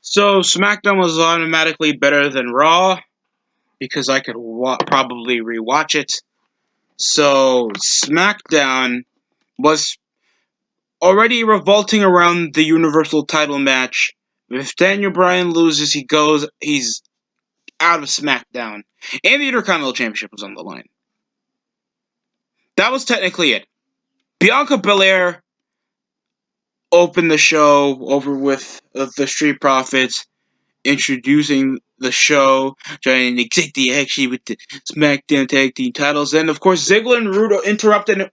So SmackDown was automatically better than Raw because I could probably rewatch it. So SmackDown was already revolting around the Universal title match. If Daniel Bryan loses, he's out of SmackDown. And the Intercontinental Championship was on the line. That was technically it. Bianca Belair opened the show over with the Street Profits, introducing the show, trying to take the action with the SmackDown Tag Team titles. Then, of course, Ziggler and Rudo interrupted. And,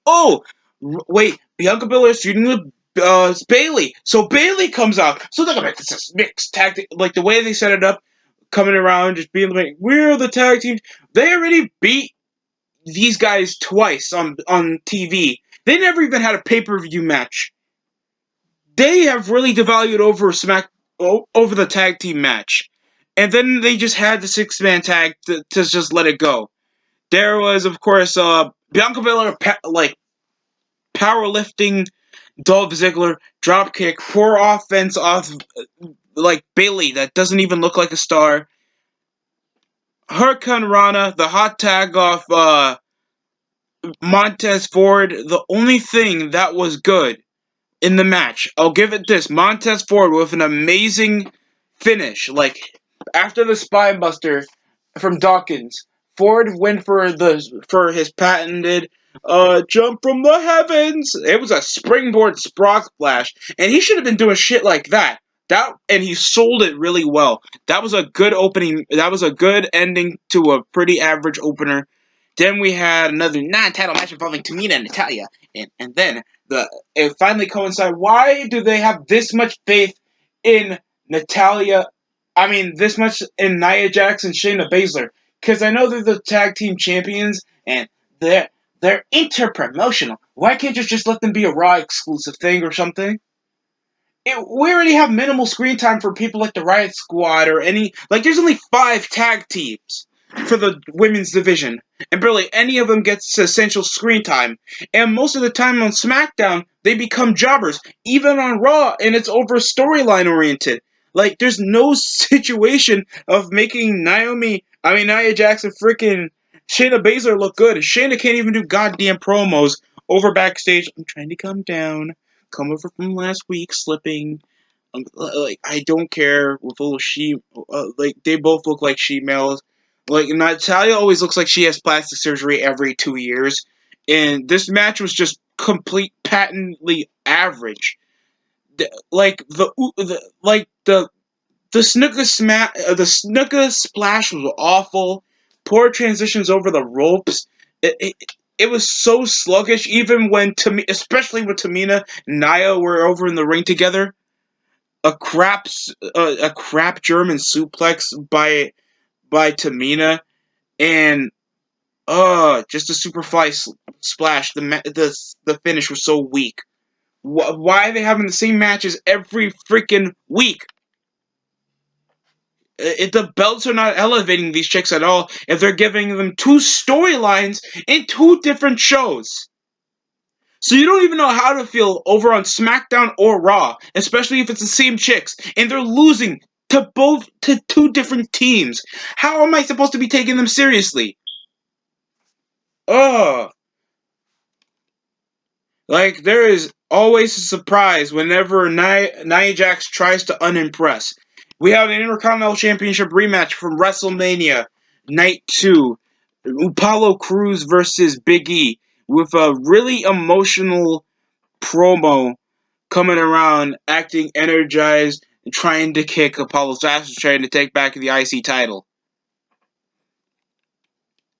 wait, Bianca Belair's feuding with Bayley. So Bayley comes out. So they're gonna make this mixed tag team. Like the way they set it up, coming around, just being like, we're the tag team. They already beat these guys twice on TV. They never even had a pay-per-view match. They have really devalued over the tag team match. And then they just had the six-man tag to just let it go. There was, of course, Bianca Belair powerlifting Dolph Ziggler, dropkick, poor offense off Bayley that doesn't even look like a star. Hurricane Rana, the hot tag off Montez Ford, the only thing that was good in the match. I'll give it this. Montez Ford with an amazing finish. After the Spinebuster from Dawkins, Ford went for his patented jump from the heavens. It was a springboard sprock splash, and he should have been doing shit like that. And he sold it really well. That was a good opening. That was a good ending to a pretty average opener. Then we had another non-title match involving Tamina and Natalya, and then it finally coincided. Why do they have this much faith in Natalya? I mean, this much in Nia Jax and Shayna Baszler? Because I know they're the tag team champions, and they're interpromotional. Why can't you just let them be a Raw exclusive thing or something? We already have minimal screen time for people like the Riot Squad or any. There's only 5 tag teams for the women's division, and barely any of them gets essential screen time. And most of the time on SmackDown, they become jobbers. Even on Raw, and it's over storyline oriented. There's no situation of making Nia Jax and freaking Shayna Baszler look good. Shayna can't even do goddamn promos over backstage. I'm trying to calm down. Come over from last week, slipping. I don't care with little they both look like she-males. Natalia always looks like she has plastic surgery every 2 years, and this match was just complete patently average. The Snuka splash was awful. Poor transitions over the ropes. It was so sluggish, even especially when Tamina and Nia were over in the ring together. A crap German suplex by Tamina, and just a superfly splash. The finish was so weak. Why are they having the same matches every freaking week? The belts are not elevating these chicks at all if they're giving them 2 storylines in 2 different shows. So you don't even know how to feel over on SmackDown or Raw, especially if it's the same chicks, and they're losing to 2 different teams. How am I supposed to be taking them seriously? Ugh. There is always a surprise whenever Nia Jax tries to unimpress. We have an Intercontinental Championship rematch from WrestleMania Night 2. Apollo Crews versus Big E with a really emotional promo coming around, acting energized, and trying to kick Apollo's ass, trying to take back the IC title.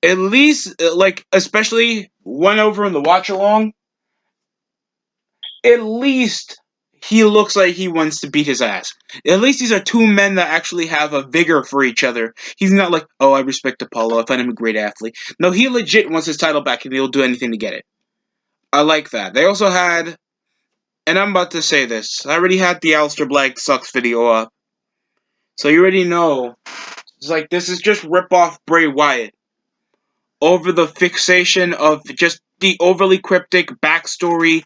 At least, especially one over in the watch along, at least he looks like he wants to beat his ass. At least these are 2 men that actually have a vigor for each other. He's not like, oh, I respect Apollo, I find him a great athlete. No, he legit wants his title back and he'll do anything to get it. I like that. They also had, and I'm about to say this, I already had the Aleister Black Sucks video up. So you already know, this is just rip-off Bray Wyatt. Over the fixation of just the overly cryptic backstory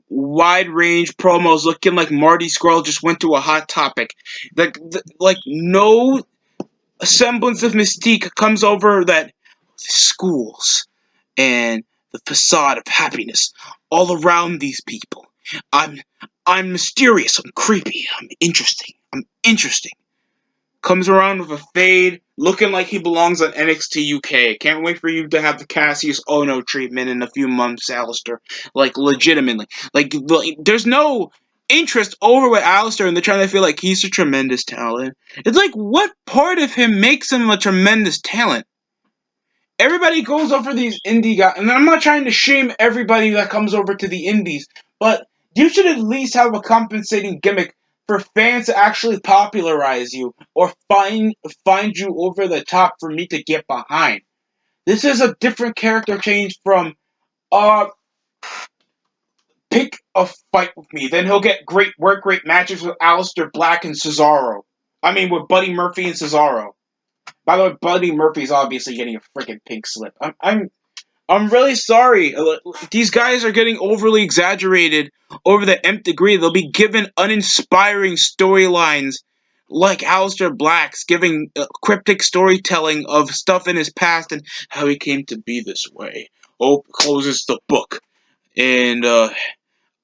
wide range promos looking like Marty Scurll just went to a hot topic. Like no semblance of mystique comes over that schools and the facade of happiness all around these people. I'm I'm mysterious, I'm creepy, I'm interesting. Comes around with a fade, looking like he belongs on NXT UK. Can't wait for you to have the Cassius Ono treatment in a few months, Alistair. Like, legitimately. Like there's no interest over with Alistair, and they're trying to feel like he's a tremendous talent. It's like, what part of him makes him a tremendous talent? Everybody goes over these indie guys, and I'm not trying to shame everybody that comes over to the indies, but you should at least have a compensating gimmick for fans to actually popularize you or find you over the top for me to get behind. This is a different character change from uh pick a fight with me. Then he'll get great matches with Aleister Black and Cesaro. I mean with Buddy Murphy and Cesaro. By the way, Buddy Murphy's obviously getting a freaking pink slip. I'm really sorry. These guys are getting overly exaggerated over the nth degree. They'll be given uninspiring storylines like Aleister Black's, giving cryptic storytelling of stuff in his past and how he came to be this way. Hope closes the book. And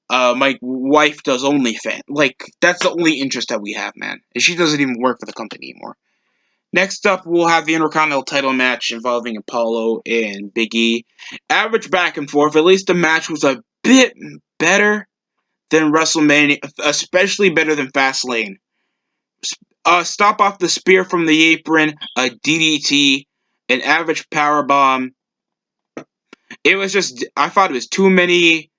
my wife does OnlyFans. Like, that's the only interest that we have, man. And she doesn't even work for the company anymore. Next up, we'll have the Intercontinental title match involving Apollo and Big E. Average back and forth. At least the match was a bit better than WrestleMania, especially better than Fastlane. Stop off the spear from the apron, a DDT, an average power bomb. It was just, I thought it was too many.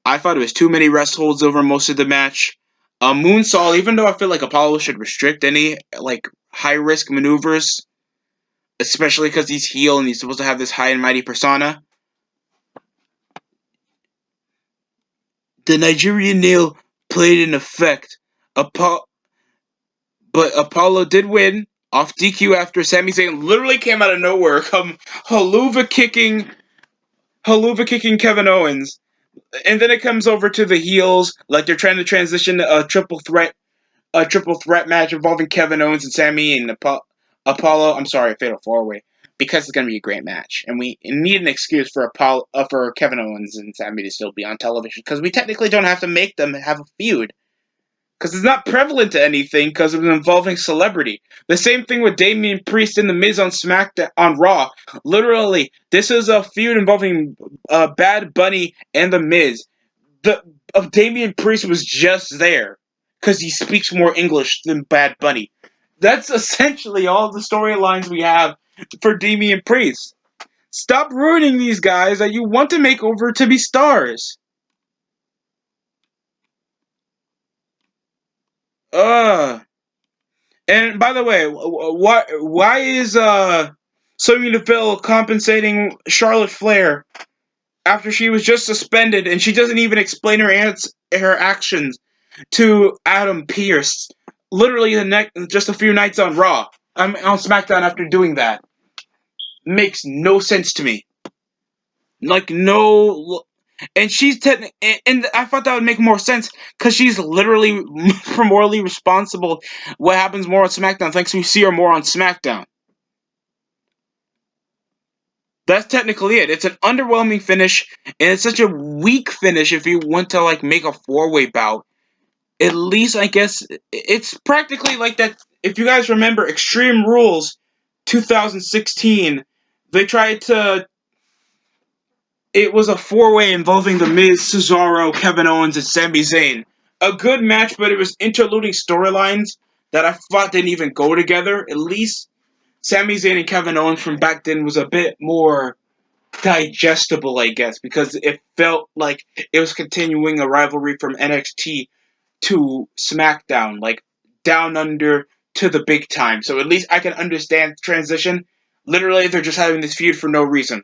I thought it was too many rest holds over most of the match. Moonsault, even though I feel like Apollo should restrict any like high risk maneuvers, especially because he's heel and he's supposed to have this high and mighty persona. The Nigerian nail played an effect. But Apollo did win off DQ after Sami Zayn literally came out of nowhere, come haluva kicking Kevin Owens. And then it comes over to the heels, like they're trying to transition a triple threat match involving Kevin Owens and Sami and Apollo. I'm sorry, a fatal four way, because it's gonna be a great match, and we need an excuse for for Kevin Owens and Sami to still be on television, because we technically don't have to make them have a feud, because it's not prevalent to anything, because it was involving celebrity. The same thing with Damian Priest and The Miz on SmackDown on Raw. Literally, this is a feud involving Bad Bunny and The Miz. The of Damian Priest was just there because he speaks more English than Bad Bunny. That's essentially all the storylines we have for Damian Priest. Stop ruining these guys that you want to make over to be stars. Uh and by the way, why is Sonya Deville compensating Charlotte Flair after she was just suspended and she doesn't even explain her actions to Adam Pearce? Literally just a few nights on Raw. I'm on SmackDown after doing that. Makes no sense to me. Like no, and and I thought that would make more sense because she's literally morally responsible. What happens more on SmackDown? Thanks, we see her more on SmackDown. That's technically it. It's an underwhelming finish, and it's such a weak finish if you want to like make a four-way bout. At least I guess it's practically like that. If you guys remember Extreme Rules 2016, they tried to. It was a four-way involving The Miz, Cesaro, Kevin Owens, and Sami Zayn. A good match, but it was interluding storylines that I thought didn't even go together. At least Sami Zayn and Kevin Owens from back then was a bit more digestible, I guess, because it felt like it was continuing a rivalry from NXT to SmackDown, like down under to the big time. So at least I can understand transition. Literally, they're just having this feud for no reason.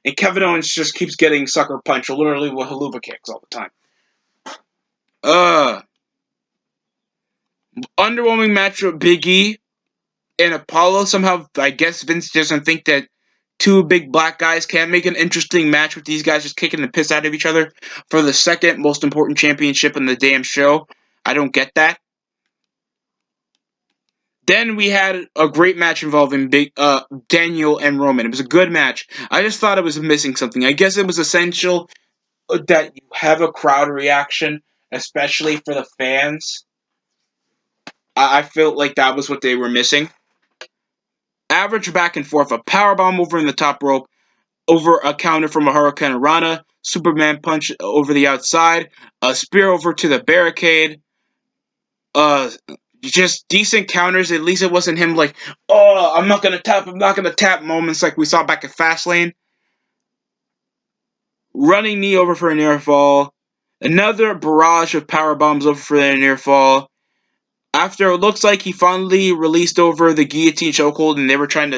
And Kevin Owens just keeps getting sucker punched, literally with haluva kicks all the time. Uh, Underwhelming match with Big E and Apollo. Somehow, I guess Vince doesn't think that two big black guys can't make an interesting match with these guys just kicking the piss out of each other for the second most important championship in the damn show. I don't get that. Then we had a great match involving Daniel and Roman. It was a good match. I just thought it was missing something. I guess it was essential that you have a crowd reaction, especially for the fans. I felt like that was what they were missing. Average back and forth, a powerbomb over in the top rope, over a counter from a Hurricane Rana, Superman punch over the outside, a spear over to the barricade, uh, just decent counters. At least it wasn't him like, oh, I'm not gonna tap moments like we saw back at Fastlane. Running knee over for a near fall, another barrage of power bombs over for a near fall. After it looks like he finally released over the guillotine chokehold, and they were trying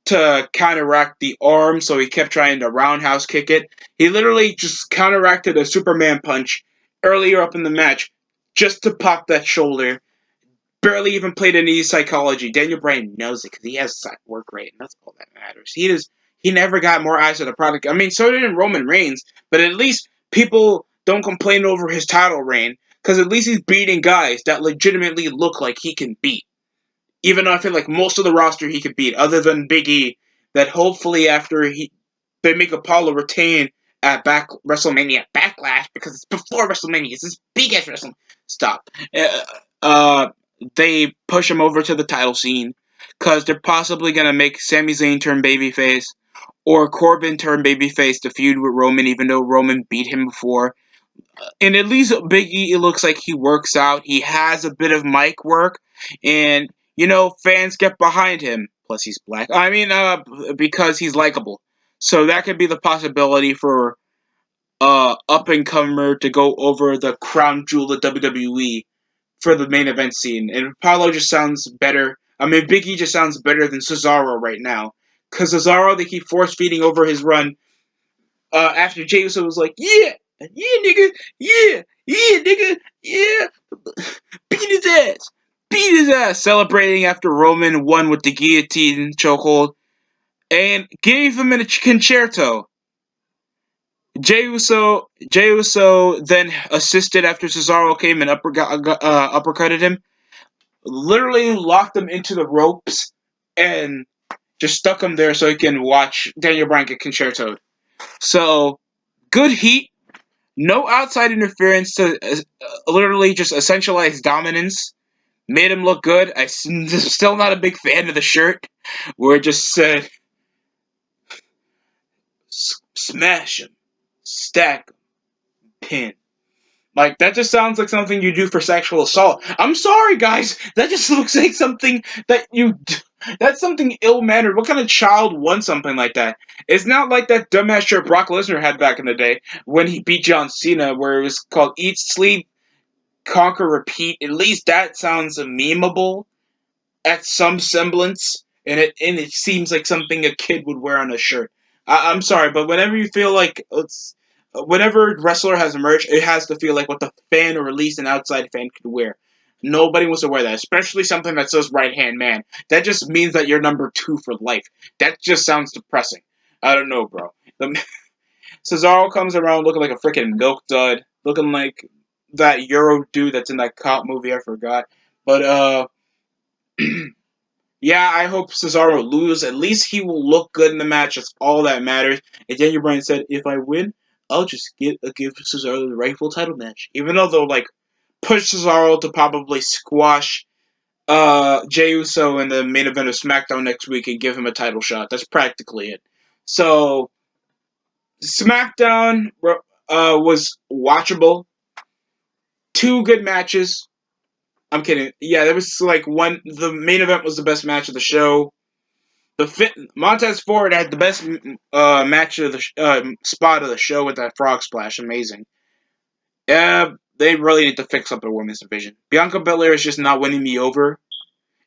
to counteract the arm, so he kept trying to roundhouse kick it. He literally just counteracted a Superman punch earlier up in the match just to pop that shoulder. Barely even played any psychology. Daniel Bryan knows it because he has work rate, and that's all that matters. He never got more eyes of the product. I mean, so did Roman Reigns, but at least people don't complain over his title reign because at least he's beating guys that legitimately look like he can beat. Even though I feel like most of the roster he could beat, other than Big E, that hopefully after they make Apollo retain at WrestleMania Backlash because it's before WrestleMania. It's this big ass WrestleMania. Stop. Uh, they push him over to the title scene because they're possibly gonna make Sami Zayn turn babyface or Corbin turn babyface to feud with Roman, even though Roman beat him before. And at least Big E, it looks like he works out. He has a bit of mic work, and fans get behind him. Plus, he's black. I mean, because he's likable. So that could be the possibility for up and comer to go over the crown jewel of WWE for the main event scene. And Apollo just sounds better. I mean, Big E just sounds better than Cesaro right now. Because Cesaro, they keep force feeding over his run. After Jey Uso was like, yeah, nigga, yeah, nigga, yeah, beat his ass, celebrating after Roman won with the guillotine chokehold, and gave him a concerto. Jey Uso then assisted after Cesaro came and uppercutted him, literally locked him into the ropes, and just stuck him there so he can watch Daniel Bryan get concertoed. So, good heat. No outside interference to literally just essentialize dominance. Made him look good. I'm still not a big fan of the shirt where it just said, smash him, stack him, pin. Like, that just sounds like something you do for sexual assault. I'm sorry, guys. That just looks like something that's something ill-mannered. What kind of child wants something like that? It's not like that dumbass shirt Brock Lesnar had back in the day when he beat John Cena, where it was called Eat, Sleep, Conquer, Repeat. At least that sounds memeable at some semblance, and it seems like something a kid would wear on a shirt. I'm sorry, but whenever you feel like whenever wrestler has merch, it has to feel like what the fan or at least an outside fan could wear. Nobody wants to wear that, especially something that says right hand man. That just means that you're number 2 for life. That just sounds depressing. I don't know, bro. Cesaro comes around looking like a freaking milk dud, looking like that Euro dude that's in that cop movie. I forgot, but yeah, I hope Cesaro loses. At least he will look good in the match. That's all that matters. And Daniel Bryan said, if I win, I'll just give Cesaro the rightful title match. Even though they'll push Cesaro to probably squash Jey Uso in the main event of Smackdown next week and give him a title shot. That's practically it. So Smackdown was watchable. 2 good matches. I'm kidding. Yeah, there was the main event was the best match of the show. Montez Ford had the best match of the spot of the show with that frog splash. Amazing. Yeah, they really need to fix up their women's division. Bianca Belair is just not winning me over.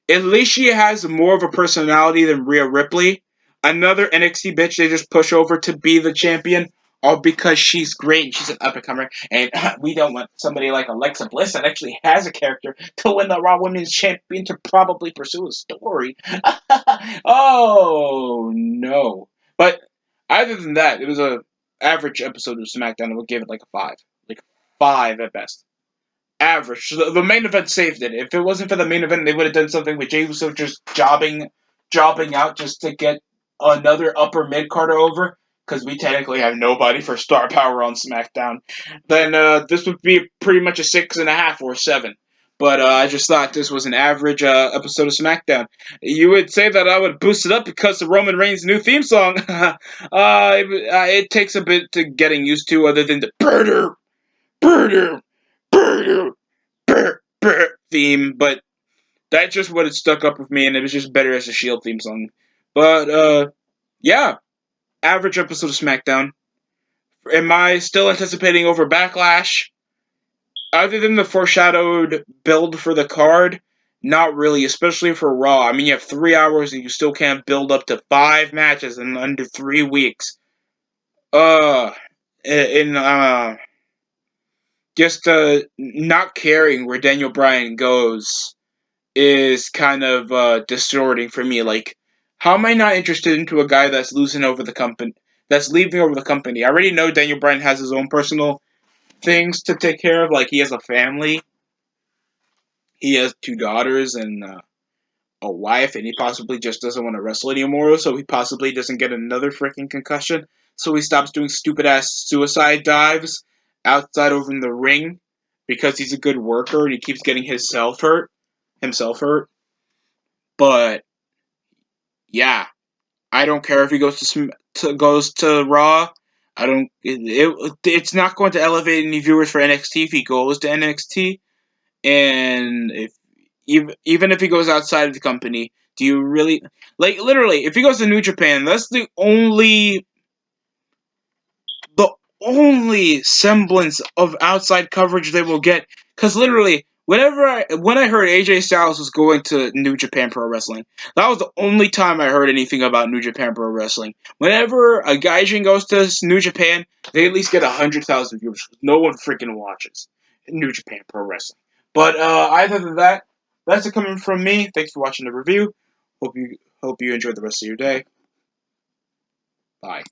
At least she has more of a personality than Rhea Ripley. Another NXT bitch they just push over to be the champion. all because she's great and she's an up and comer, and we don't want somebody like Alexa Bliss that actually has a character to win the Raw Women's Champion to probably pursue a story. Oh no! But other than that, it was a average episode of SmackDown. I would give it like a five, like five at best. Average. The main event saved it. If it wasn't for the main event, they would have done something with Jey Uso just jobbing out just to get another upper mid carder over. Because we technically have nobody for star power on SmackDown. Then this would be pretty much a 6.5 or 7. But I just thought this was an average episode of SmackDown. You would say that I would boost it up because of Roman Reigns' new theme song. It takes a bit to getting used to, other than the burger, burger, burger, theme, but that's just what it stuck up with me, and it was just better as a Shield theme song. But yeah, average episode of SmackDown. Am I still anticipating over Backlash? Other than the foreshadowed build for the card, not really, especially for Raw. I mean, you have 3 hours and you still can't build up to 5 matches in under 3 weeks. Uh, in just not caring where Daniel Bryan goes is kind of distorting for me. Like, how am I not interested into a guy that's losing over the company, that's leaving over the company? I already know Daniel Bryan has his own personal things to take care of. Like, he has a family, he has 2 daughters and a wife, and he possibly just doesn't want to wrestle anymore. So he possibly doesn't get another freaking concussion. So he stops doing stupid ass suicide dives outside over in the ring because he's a good worker and he keeps getting himself hurt. But yeah, I don't care if he goes goes to Raw. I don't. It's not going to elevate any viewers for NXT if he goes to NXT. And if even if he goes outside of the company, do you really like literally? If he goes to New Japan, that's the only semblance of outside coverage they will get. Because literally, when I heard AJ Styles was going to New Japan Pro Wrestling, that was the only time I heard anything about New Japan Pro Wrestling. Whenever a Gaijin goes to New Japan, they at least get 100,000 viewers. No one freaking watches New Japan Pro Wrestling. But either than that, that's it coming from me. Thanks for watching the review. Hope you enjoyed the rest of your day. Bye.